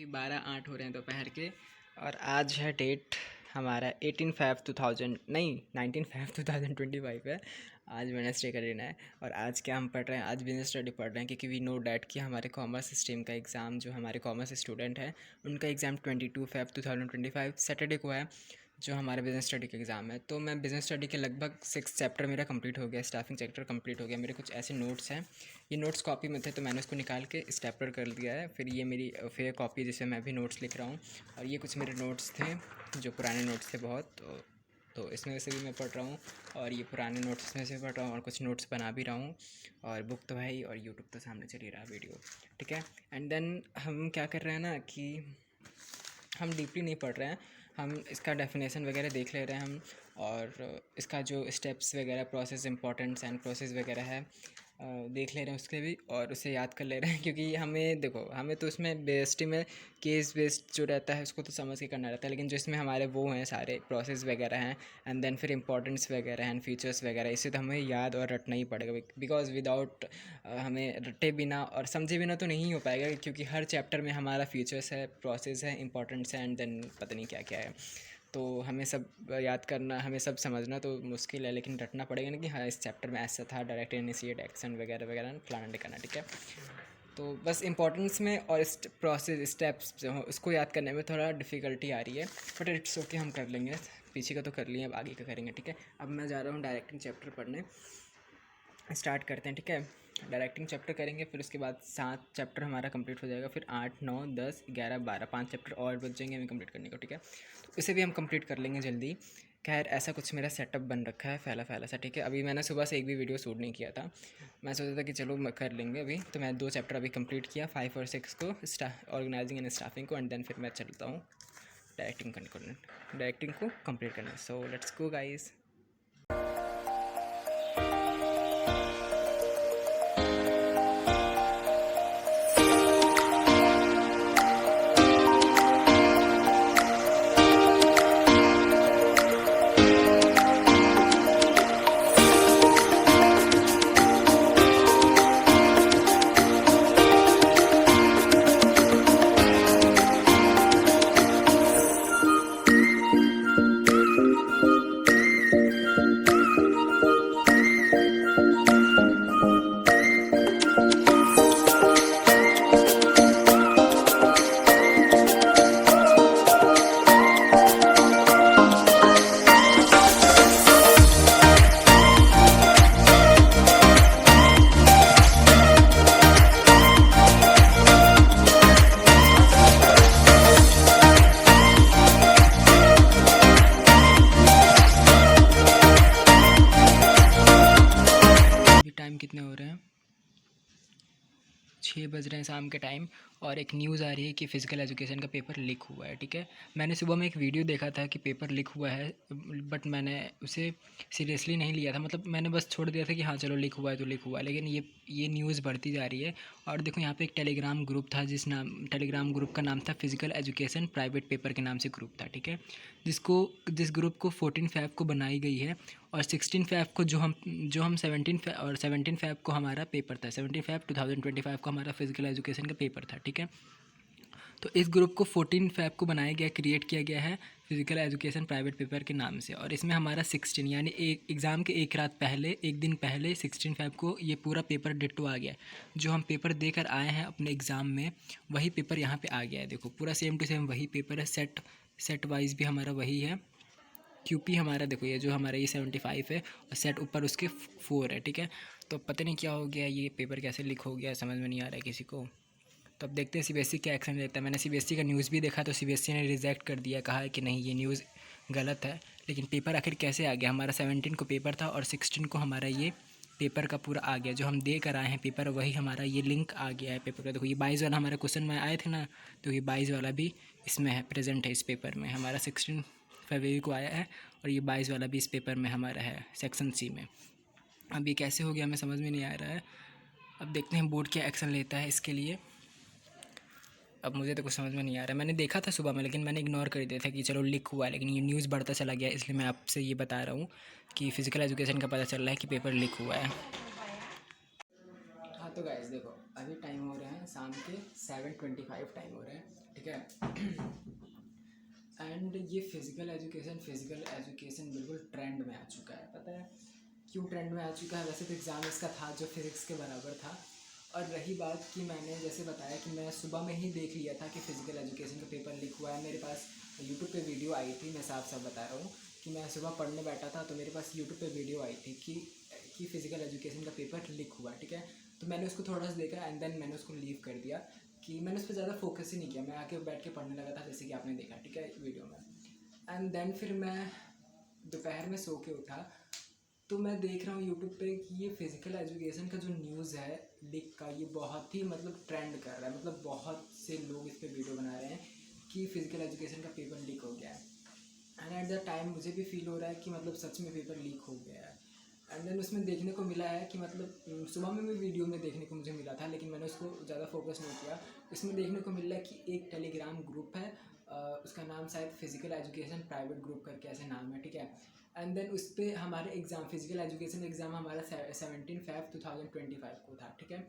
अभी 12:08 हो रहे हैं दोपहर के। और आज है डेट हमारा 18/5/2000 नहीं 19/5/2025 है। आज वेडनेसडे का दिन है। और आज क्या हम पढ़ रहे हैं, आज बिजनेस स्टडी पढ़ रहे हैं क्योंकि वी नो डैट कि हमारे कॉमर्स स्ट्रीम का एग्ज़ाम, जो हमारे कॉमर्स स्टूडेंट हैं उनका एग्ज़ाम 22/5/2025 सैटरडे को है, जो हमारे बिजनेस स्टडी का एग्ज़ाम है। तो मैं बिजनेस स्टडी के लगभग 6 चैप्टर मेरा कंप्लीट हो गया, स्टाफिंग चैप्टर कंप्लीट हो गया। मेरे कुछ ऐसे नोट्स हैं, ये नोट्स कॉपी में थे तो मैंने उसको निकाल के स्टेपलर कर दिया है। फिर ये मेरी फेयर कॉपी जिससे मैं भी नोट्स लिख रहा हूँ। और ये कुछ मेरे नोट्स थे जो पुराने नोट्स थे बहुत, तो इसमें से भी मैं पढ़ रहा हूँ। और ये पुराने नोट्स में से पढ़ रहा हूँ और कुछ नोट्स बना भी रहा हूँ। और बुक तो है ही, और यूट्यूब तो सामने चल ही रहा वीडियो, ठीक है। एंड देन हम क्या कर रहे हैं ना कि हम डीपली नहीं पढ़ रहे हैं, हम इसका डेफिनेशन वगैरह देख ले रहे हैं हम। और इसका जो स्टेप्स वगैरह, प्रोसेस, इंपॉर्टेंट्स एंड प्रोसेस वगैरह है, देख ले रहे हैं उसके भी, और उसे याद कर ले रहे हैं। क्योंकि हमें देखो, हमें तो उसमें बेसिक में केस बेस्ड जो रहता है उसको तो समझ के करना रहता है, लेकिन जो इसमें हमारे वो हैं सारे प्रोसेस वगैरह हैं, एंड देन फिर इंपॉर्टेंट्स वगैरह हैं, फीचर्स वगैरह, इसे तो हमें याद और रटना ही पड़ेगा। बिकॉज विदाउट हमें रटे बिना और समझे बिना तो नहीं हो पाएगा, क्योंकि हर चैप्टर में हमारा फीचर्स है, प्रोसेस है, इंपॉर्टेंट्स है, एंड देन पता नहीं क्या क्या है। तो हमें सब याद करना, हमें सब समझना तो मुश्किल है, लेकिन रटना पड़ेगा ना कि हाँ इस चैप्टर में ऐसा था, डायरेक्ट, इनिशिएट, एक्शन वगैरह वगैरह, फलाना टिकाना, ठीक है। तो बस इंपॉर्टेंस में और इस प्रोसेस स्टेप्स जो हैं उसको याद करने में थोड़ा डिफ़िकल्टी आ रही है, बट इट्स ओके, हम कर लेंगे। पीछे का तो कर लिए, अब आगे का करेंगे, ठीक है। अब मैं जा रहा हूँ डायरेक्टिंग चैप्टर पढ़ने, स्टार्ट करते हैं, ठीक है। डायरेक्टिंग चैप्टर करेंगे, फिर उसके बाद 7 चैप्टर हमारा कंप्लीट हो जाएगा, फिर 8, 9, 10, 11, 12, 5 चैप्टर और बच जाएंगे हमें कंप्लीट करने को, ठीक है। तो इसे भी हम कंप्लीट कर लेंगे जल्दी। खैर, ऐसा कुछ मेरा सेटअप बन रखा है, फैला फैला सा, ठीक है। अभी मैंने सुबह से एक भी वीडियो शूट नहीं किया था, मैं सोचा था कि चलो कर लेंगे अभी। तो मैं 2 चैप्टर अभी कंप्लीट किया, 5 और 6 को, ऑर्गेनाइजिंग एंड स्टाफिंग को, एंड देन फिर मैं चलता हूँ डायरेक्टिंग को कंप्लीट करना। So let's go guys. Time कितने हो रहे हैं, 6 बज रहे हैं शाम के टाइम। और एक न्यूज़ आ रही है कि फ़िज़िकल एजुकेशन का पेपर लीक हुआ है, ठीक है। मैंने सुबह में एक वीडियो देखा था कि पेपर लीक हुआ है, बट मैंने उसे सीरियसली नहीं लिया था। मतलब मैंने बस छोड़ दिया था कि हाँ चलो लीक हुआ है तो लीक हुआ है, लेकिन ये न्यूज़ बढ़ती जा रही है। और देखो यहाँ पे एक टेलीग्राम ग्रुप था, टेलीग्राम ग्रुप का नाम था फिज़िकल एजुकेशन प्राइवेट पेपर के नाम से ग्रुप था, ठीक है। जिस ग्रुप को 14 फ़ैब को बनाई गई है, और 16 फ़ैब को जो हम 17 फ़ैब को हमारा पेपर था, 17/5/2025 को हमारा फिज़िकल एजुकेशन का पेपर था, ठीक है। तो इस ग्रुप को 14 फ़ैब को बनाया गया, क्रिएट किया गया है फिज़िकल एजुकेशन प्राइवेट पेपर के नाम से। और इसमें हमारा 16 यानी एक एग्ज़ाम के एक दिन पहले 16 फ़ैब को ये पूरा पेपर डिट्टो आ गया। जो हम पेपर देकर आए हैं अपने एग्ज़ाम में, वही पेपर यहाँ पे आ गया है। देखो पूरा सेम टू सेम वही पेपर है, सेट वाइज भी हमारा वही है। क्यूपी हमारा देखो, ये जो हमारा ये 75 है, और सेट ऊपर उसके 4 है, ठीक है। तो पता नहीं क्या हो गया, ये पेपर कैसे लीक हो गया, समझ में नहीं आ रहा है किसी को। तो अब देखते हैं सीबीएसई क्या एक्शन लेता है। मैंने सीबीएसई का न्यूज़ भी देखा, तो सीबीएसई ने रिजेक्ट कर दिया, कहा है कि नहीं ये न्यूज़ गलत है। लेकिन पेपर आखिर कैसे आ गया, हमारा 17 को पेपर था और 16 को हमारा ये पेपर का पूरा आ गया। जो हम दे कर आए हैं पेपर, वही हमारा ये लिंक आ गया है पेपर का। देखो ये 22 वाला हमारे क्वेश्चन में आए थे ना, तो ये 22 वाला भी इसमें है, प्रेजेंट है इस पेपर में। हमारा 16 फरवरी को आया है, और ये 22 वाला भी इस पेपर में हमारा है, सेक्शन सी में। अब ये कैसे हो गया हमें समझ में नहीं आ रहा है। अब देखते हैं बोर्ड क्या एक्शन लेता है इसके लिए। अब मुझे तो कुछ समझ में नहीं आ रहा है। मैंने देखा था सुबह में, लेकिन मैंने इग्नोर कर दिया था कि चलो लीक हुआ है, लेकिन ये न्यूज़ बढ़ता चला गया, इसलिए मैं आपसे ये बता रहा हूँ कि फ़िज़िकल एजुकेशन का पता चल रहा है कि पेपर लीक हुआ है। तो गाइस देखो, अभी टाइम हो रहे हैं शाम के 7:25 टाइम हो रहे हैं, ठीक है। एंड ये फिज़िकल एजुकेशन बिल्कुल ट्रेंड में आ चुका है। पता है क्यों ट्रेंड में आ चुका है? वैसे तो एग्ज़ाम इसका था जो फिज़िक्स के बराबर था। और रही बात कि मैंने जैसे बताया कि मैं सुबह में ही देख लिया था कि फ़िज़िकल एजुकेशन का पेपर लीक हुआ है। मेरे पास यूट्यूब पे वीडियो आई थी, मैं साफ साफ बता रहा हूँ कि मैं सुबह पढ़ने बैठा था तो मेरे पास यूट्यूब पे वीडियो आई थी कि फ़िज़िकल एजुकेशन का पेपर लीक हुआ, ठीक है। तो मैंने उसको थोड़ा सा देखा एंड देन मैंने उसको लीव कर दिया कि मैंने उस पर ज़्यादा फोकस ही नहीं किया। मैं आके बैठ के पढ़ने लगा था, जैसे कि आपने देखा, ठीक है, वीडियो में। एंड देन फिर मैं दोपहर में सो के उठा तो मैं देख रहा हूँ यूट्यूब पे कि ये फ़िज़िकल एजुकेशन का जो न्यूज़ है लीक का, ये बहुत ही मतलब ट्रेंड कर रहा है। मतलब बहुत से लोग इस पर वीडियो बना रहे हैं कि फ़िज़िकल एजुकेशन का पेपर लीक हो गया है। एंड एट द टाइम मुझे भी फील हो रहा है कि मतलब सच में पेपर लीक हो गया है। एंड देन उसमें देखने को मिला है कि मतलब सुबह में भी वीडियो में देखने को मुझे मिला था, लेकिन मैंने उसको ज़्यादा फोकस नहीं किया। इसमें देखने को मिल रहा है कि एक टेलीग्राम ग्रुप है, उसका नाम शायद फिज़िकल एजुकेशन प्राइवेट ग्रुप करके ऐसे नाम है, ठीक है। एंड देन उस पर हमारे एग्ज़ाम फिज़िकल एजुकेशन एग्ज़ाम हमारा 17 फ़रवरी 2025 को था, ठीक है।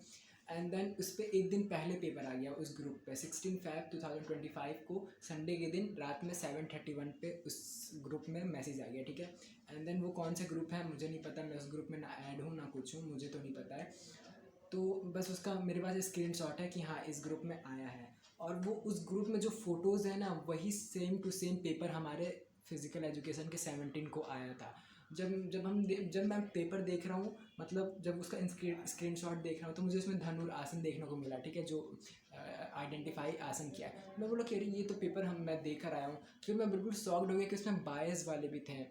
एंड देन उस पर एक दिन पहले पेपर आ गया उस ग्रुप पे। 16 फ़रवरी 2025 को संडे के दिन रात में 7:31 पे उस ग्रुप में मैसेज आ गया, ठीक है। एंड देन वो कौन सा ग्रुप है मुझे नहीं पता, मैं उस ग्रुप में ना ऐड हूँ ना कुछ हूँ, मुझे तो नहीं पता है। तो बस उसका मेरे पास स्क्रीनशॉट है कि हाँ इस ग्रुप में आया है। और वो उस ग्रुप में जो फ़ोटोज़ है ना, वही सेम टू सेम पेपर हमारे फिज़िकल एजुकेशन के 17 को आया था। जब मैं पेपर देख रहा हूँ, मतलब जब उसका स्क्रीनशॉट देख रहा हूँ, तो मुझे उसमें धनुर आसन देखने को मिला, ठीक है, जो आइडेंटिफाई आसन किया है। मैं बोला कि अरे ये तो पेपर मैं देख कर आया हूँ। फिर मैं बिल्कुल शॉक्ड हो गया कि उसमें बायस वाले भी थे।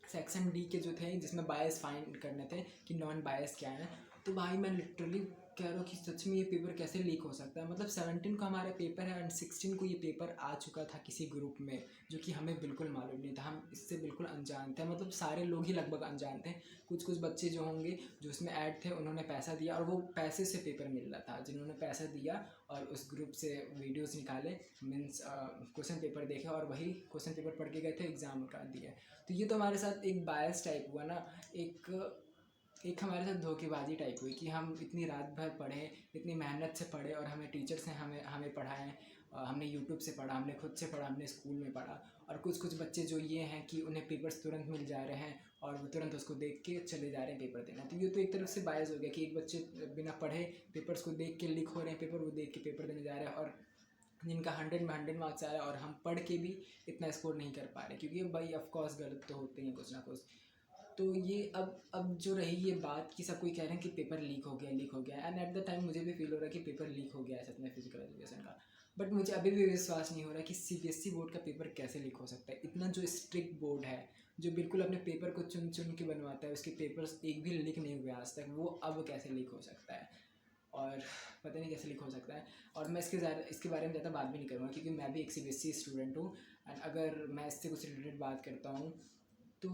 सेक्शन डी के जो थे जिसमें बायस फाइंड करने थे कि नॉन बायस क्या है। तो भाई मैं लिटरली कह रहा हूँ कि सच में ये पेपर कैसे लीक हो सकता है। मतलब 17 को हमारा पेपर है एंड 16 को ये पेपर आ चुका था किसी ग्रुप में, जो कि हमें बिल्कुल मालूम नहीं था। हम इससे बिल्कुल अनजान थे, मतलब सारे लोग ही लगभग अनजान थे। कुछ बच्चे जो होंगे जो उसमें ऐड थे, उन्होंने पैसा दिया और वो पैसे से पेपर मिल रहा था। जिन्होंने पैसा दिया और उस ग्रुप से वीडियोज़ निकाले, मीन्स क्वेश्चन पेपर देखे और वही क्वेश्चन पेपर पढ़ के गए थे, एग्ज़ाम का दिया। तो ये तो हमारे साथ एक बायस टाइप हुआ ना, एक हमारे साथ धोखेबाजी टाइप हुई कि हम इतनी रात भर पढ़े, इतनी मेहनत से पढ़े और हमें टीचर्स ने हमें पढ़ाएं, हमने यूट्यूब से पढ़ा, हमने खुद से पढ़ा, हमने स्कूल में पढ़ा। और कुछ बच्चे जो ये हैं कि उन्हें पेपर्स तुरंत मिल जा रहे हैं और वो तुरंत उसको देख के चले जा रहे हैं पेपर देना। तो ये तो एक तरफ से बायस हो गया कि एक बच्चे बिना पढ़े पेपर्स को देख के लिख हो रहे हैं पेपर, वो देख के पेपर देने जा रहे हैं और जिनका 100 में 100 मार्क्स आ रहा है और हम पढ़ के भी इतना स्कोर नहीं कर पा रहे, क्योंकि भाई ऑफकोर्स गलत तो होते ही कुछ ना कुछ। तो ये अब जो रही ये बात कि सब कोई कह रहे हैं कि पेपर लीक हो गया एंड एट द टाइम मुझे भी फील हो रहा है कि पेपर लीक हो गया है सच में फिजिकल एजुकेशन का। बट मुझे अभी भी विश्वास नहीं हो रहा कि सीबीएसई बोर्ड का पेपर कैसे लीक हो सकता है। इतना जो स्ट्रिक्ट बोर्ड है, जो बिल्कुल अपने पेपर को चुन चुन के बनवाता है, उसके पेपर्स एक भी लीक नहीं हुए आज तक, वो अब कैसे लीक हो सकता है? और पता नहीं कैसे लीक हो सकता है। और मैं इसके बारे में ज़्यादा बात भी नहीं करूँगा, क्योंकि मैं भी एक सीबीएसई स्टूडेंट हूँ एंड अगर मैं इससे कुछ रिलेटेड बात करता हूँ तो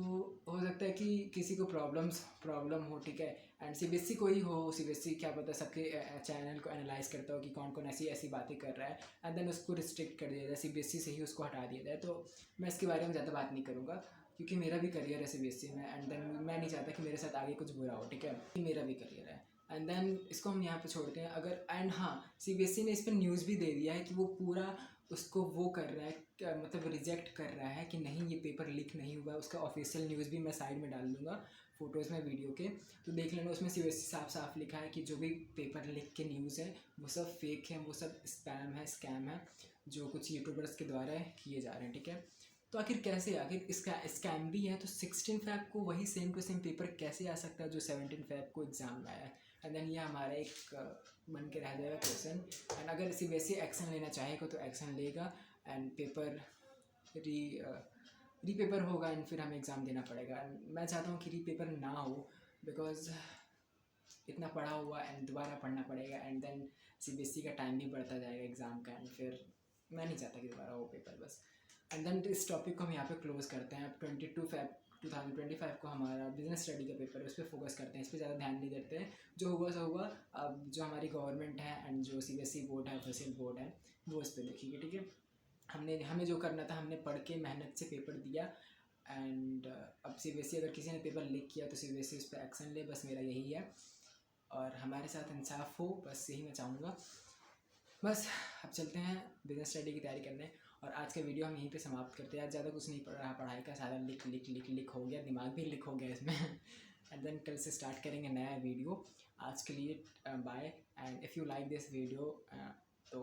हो सकता है कि किसी को प्रॉब्लम हो, ठीक है। एंड सीबीएसई को ही हो, सीबीएसई क्या पता सबके चैनल को एनालाइज करता हो कि कौन कौन ऐसी बातें कर रहा है एंड देन उसको रिस्ट्रिक्ट कर दिया जाए, सीबीएसई से ही उसको हटा दिया जाए। तो मैं इसके बारे में ज़्यादा बात नहीं करूँगा, क्योंकि मेरा भी करियर है सीबीएसई में एंड देन मैं नहीं चाहता कि मेरे साथ आगे कुछ बुरा हो, ठीक है। मेरा भी करियर है एंड देन इसको हम यहाँ पे छोड़ते हैं। अगर एंड हाँ, सीबीएसई ने इस पर न्यूज़ भी दे दिया है कि वो पूरा उसको वो कर रहा है, मतलब रिजेक्ट कर रहा है कि नहीं ये पेपर लीक नहीं हुआ। उसका ऑफिशियल न्यूज़ भी मैं साइड में डाल दूँगा फ़ोटोज़ में वीडियो के, तो देख लेना। उसमें सीबीएसई साफ लिखा है कि जो भी पेपर लीक के न्यूज़ है वो सब फेक है, वो सब स्कैम है जो कुछ यूट्यूबर्स के द्वारा किए जा रहे हैं, ठीक है। तो आखिर कैसे, आखिर इसका स्कैम भी है तो 16 फ़रवरी को वही सेम टू सेम पेपर कैसे आ सकता है जो 17 फ़रवरी को एग्ज़ाम में आया है? एंड देन ये हमारा एक बन के रह जाएगा क्वेश्चन। एंड अगर सीबीएसई एक्शन लेना चाहेगा तो एक्शन लेगा एंड पेपर रीपेपर होगा एंड फिर हमें एग्ज़ाम देना पड़ेगा। एंड मैं चाहता हूँ कि रीपेपर ना हो, बिकॉज इतना पढ़ा हुआ एंड दोबारा पढ़ना पड़ेगा एंड देन सीबीएसई का टाइम भी बढ़ता जाएगा एग्ज़ाम का एंड फिर मैं नहीं चाहता कि दोबारा हो पेपर बस। एंड देन इस टॉपिक को हम यहाँ पे क्लोज करते हैं। अब 22 फ़रवरी 2025 को हमारा बिजनेस स्टडी का पेपर है, उस पर फोकस करते हैं, इस पर ज़्यादा ध्यान नहीं देते हैं। जो हुआ सो हुआ। अब जो हमारी गवर्नमेंट है एंड जो सीबीएसई बोर्ड है, ऑफिशियल बोर्ड है, वो इस पर देखिए, ठीक है। हमें जो करना था हमने पढ़ के मेहनत से पेपर दिया एंड अब सीबीएसई अगर किसी ने पेपर लीक किया तो सीबीएसई उस पर एक्शन ले, बस मेरा यही है। और हमारे साथ इंसाफ हो, बस यही मैं चाहूँगा। बस अब चलते हैं बिजनेस स्टडी की तैयारी करने, और आज का वीडियो हम यहीं पे समाप्त करते हैं। आज ज़्यादा कुछ नहीं पढ़ रहा, पढ़ाई का सारा लिख हो गया, दिमाग भी लिख हो गया इसमें एंड देन कल से स्टार्ट करेंगे नया वीडियो। आज के लिए bye, and if you like this video तो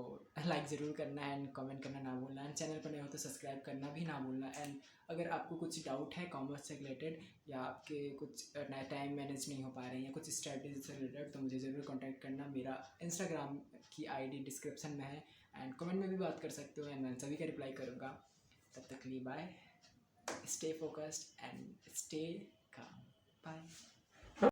लाइक ज़रूर करना एंड कमेंट करना ना भूलना, एंड चैनल पर नए हो तो सब्सक्राइब करना भी ना भूलना। एंड अगर आपको कुछ डाउट है कॉमर्स से रिलेटेड, या आपके कुछ नया टाइम मैनेज नहीं हो पा रहे हैं, या कुछ स्ट्रेटजी से रिलेटेड, तो मुझे ज़रूर कांटेक्ट करना। मेरा इंस्टाग्राम की आईडी डिस्क्रिप्शन में है, एंड कमेंट में भी बात कर सकते हो, एंड मैं सभी का रिप्लाई करूँगा। तब तक के लिए bye, stay focused and stay calm, bye.